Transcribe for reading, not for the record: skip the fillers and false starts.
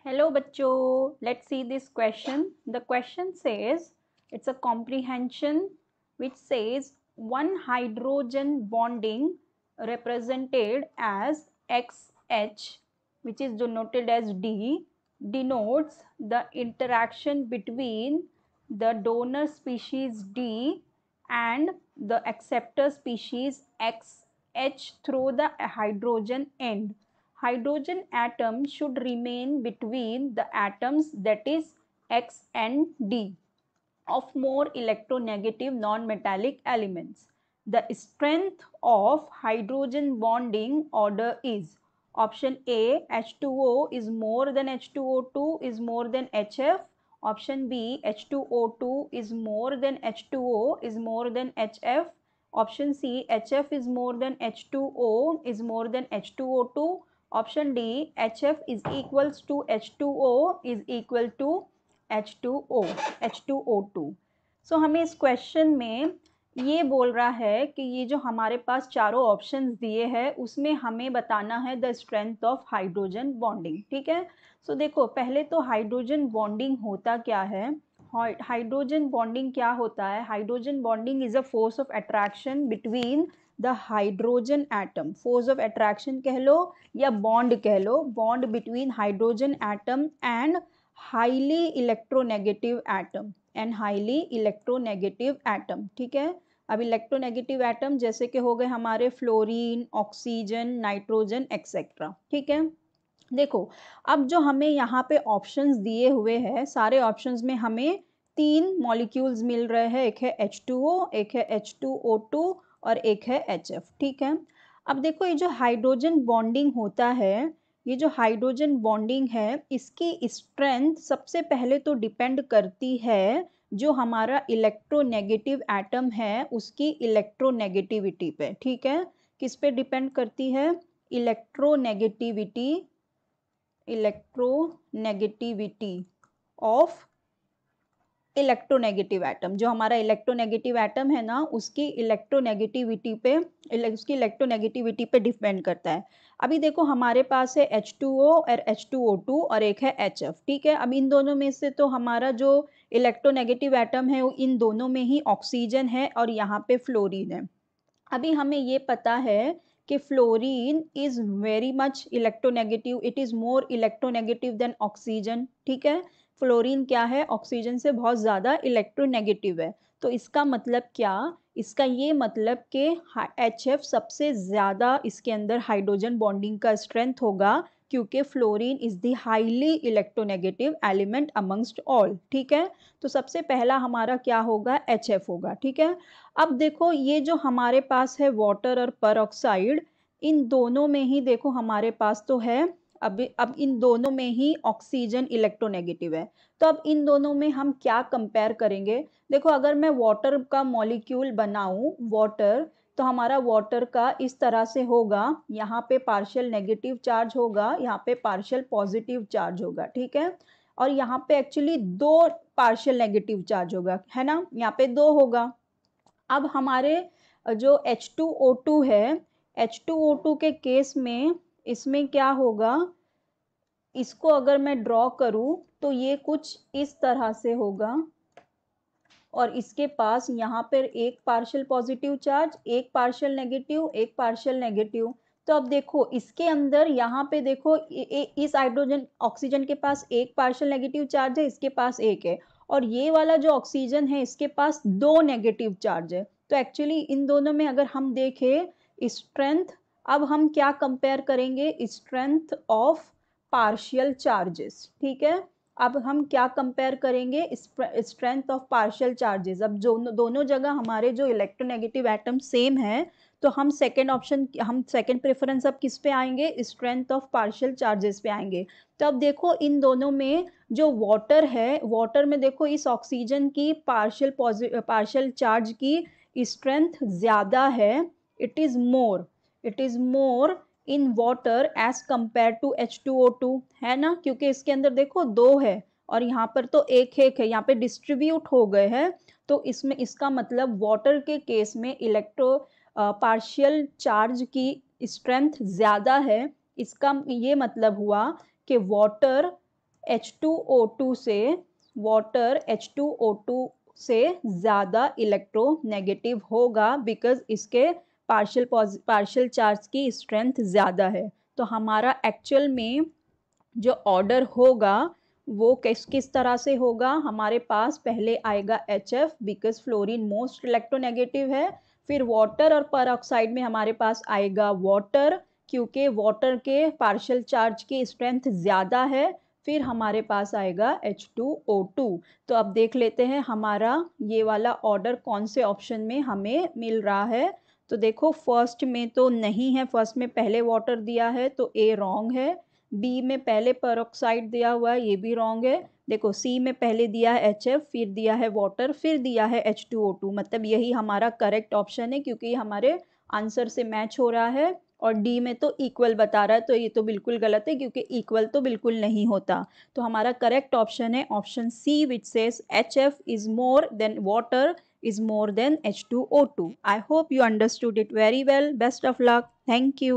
Hello bachcho, let's see this question. The question says, it's a comprehension which says one hydrogen bonding represented as XH, which is denoted as D, denotes the interaction between the donor species D and the acceptor species XH through the hydrogen end. Hydrogen atom should remain between the atoms, that is X and D, of more electronegative non-metallic elements. The strength of hydrogen bonding order is option A, H2O is more than H2O2 is more than HF. Option B, H2O2 is more than H2O is more than HF. Option C, HF is more than H2O is more than H2O2. Option D, HF is equals to H2O is equal to H2O2। सो हमें इस question में ये बोल रहा है कि ये जो हमारे पास चारों ऑप्शंस दिए हैं उसमें हमें बताना है the strength of hydrogen bonding. ठीक है, सो देखो पहले तो हाइड्रोजन बॉन्डिंग होता क्या है। हाइड्रोजन बॉन्डिंग क्या होता है? Hydrogen bonding is a force of attraction between the hydrogen atom. Force of attraction कह लो या बॉन्ड कह लो, bond between hydrogen atom and highly electronegative atom ठीक है, अब इलेक्ट्रोनेगेटिव एटम जैसे कि हो गए हमारे फ्लोरीन, ऑक्सीजन, नाइट्रोजन एक्सेट्रा। ठीक है, देखो अब जो हमें यहाँ पे ऑप्शंस दिए हुए हैं, सारे ऑप्शंस में हमें 3 मॉलिक्यूल्स मिल रहे हैं। एक है H2O, एक है H2O2 और एक है HF। ठीक है, अब देखो ये जो हाइड्रोजन बॉन्डिंग होता है, ये जो हाइड्रोजन बॉन्डिंग है इसकी स्ट्रेंथ सबसे पहले तो डिपेंड करती है जो हमारा इलेक्ट्रोनेगेटिव एटम है उसकी इलेक्ट्रोनेगेटिविटी पे। ठीक है, किस पे डिपेंड करती है? Electronegativity of electronegative atom. जो हमारा इलेक्ट्रोनेगेटिव एटम है ना उसकी इलेक्ट्रोनेगेटिविटी पे डिपेंड करता है। अभी देखो हमारे पास है H2O और H2O2 और एक है HF। ठीक है, अब इन दोनों में से तो हमारा जो इलेक्ट्रोनेगेटिव एटम है वो इन दोनों में ही ऑक्सीजन है और यहाँ पे फ्लोरीन है। अभी हमें ये पता है कि fluorine is very much electronegative, it is more electronegative than oxygen. ठीक है, फ्लोरीन क्या है? ऑक्सीजन से बहुत ज़्यादा इलेक्ट्रोनेगेटिव है। तो इसका मतलब क्या? इसका ये मतलब कि HF सबसे ज़्यादा इसके अंदर हाइड्रोजन बॉन्डिंग का स्ट्रेंथ होगा क्योंकि fluorine is the highly electronegative element amongst all. ठीक है, तो सबसे पहला हमारा क्या होगा? HF होगा। ठीक है, अब देखो ये जो हमारे पास है वाटर और परऑक्साइड, इन दोनों में ही देखो हमारे पास तो है अब इन दोनों में ही ऑक्सीजन इलेक्ट्रोनेगेटिव है। तो अब इन दोनों में हम क्या कंपेयर करेंगे? देखो अगर मैं वाटर का मॉलिक्यूल बनाऊं वाटर, तो हमारा वाटर का इस तरह से होगा, यहाँ पे पार्शियल नेगेटिव चार्ज होगा, यहाँ पे पार्शियल पॉजिटिव चार्ज होगा। ठीक है, और यहाँ पे एक्चुअली 2 पार्शियल नेगेटिव चार्ज होगा, है ना, यहाँ पे 2 होगा। अब हमारे जो H2O2 है, H2O2 के केस में इसमें क्या होगा? इसको अगर मैं ड्रॉ करूं तो ये कुछ इस तरह से होगा और इसके पास यहाँ पर एक पार्शियल पॉजिटिव चार्ज, एक पार्शियल नेगेटिव, एक पार्शियल नेगेटिव। तो अब देखो इसके अंदर यहाँ पे देखो इस हाइड्रोजन ऑक्सीजन के पास एक पार्शियल नेगेटिव चार्ज है, इसके पास एक है, और ये वाला जो ऑक्सीजन है इसके पास 2 नेगेटिव चार्ज है। तो एक्चुअली इन दोनों में अगर हम देखें स्ट्रेंथ, अब हम क्या कंपेयर करेंगे? Strength of partial charges. ठीक है, अब हम क्या कंपेयर करेंगे? Strength of partial charges. अब जो दोनों जगह हमारे जो इलेक्ट्रोनेगेटिव एटम सेम है तो हम सेकेंड प्रेफरेंस अब किस पे आएंगे? स्ट्रेंथ ऑफ पार्शियल चार्जेस पे आएंगे। तो अब देखो इन दोनों में जो वाटर है, वाटर में देखो इस ऑक्सीजन की पार्शियल चार्ज की स्ट्रेंथ ज़्यादा है, it is more in water as compare to H2O2, है ना, क्योंकि इसके अंदर देखो 2 है और यहाँ पर तो एक है, यहाँ पे डिस्ट्रीब्यूट हो गए हैं। तो इसमें इसका मतलब वाटर के केस में पार्शियल चार्ज की स्ट्रेंथ ज़्यादा है। इसका ये मतलब हुआ कि वाटर H2O2 से वाटर H2O2 से ज़्यादा इलेक्ट्रोनेगेटिव होगा बिकॉज इसके पार्शियल चार्ज की स्ट्रेंथ ज़्यादा है। तो हमारा एक्चुअल में जो ऑर्डर होगा वो किस किस तरह से होगा, हमारे पास पहले आएगा HF because fluorine most electronegative है, फिर वाटर और परऑक्साइड में हमारे पास आएगा वाटर क्योंकि वाटर के पार्शियल चार्ज की स्ट्रेंथ ज़्यादा है, फिर हमारे पास आएगा H2O2। तो अब देख लेते हैं हमारा ये वाला ऑर्डर कौन से ऑप्शन में हमें मिल रहा है। तो देखो फर्स्ट में तो नहीं है, फर्स्ट में पहले वाटर दिया है तो ए रॉन्ग है, बी में पहले पेरोक्साइड दिया हुआ है ये भी रॉन्ग है, देखो सी में पहले दिया है HF फिर दिया है वाटर फिर दिया है H2O2, मतलब यही हमारा करेक्ट ऑप्शन है क्योंकि हमारे आंसर से मैच हो रहा है। और डी में तो इक्वल बता रहा है तो ये तो बिल्कुल गलत है क्योंकि इक्वल तो बिल्कुल नहीं होता। तो हमारा करेक्ट ऑप्शन है option C which says HF is more than water is more than H2O2. I hope you understood it very well. Best of luck. Thank you.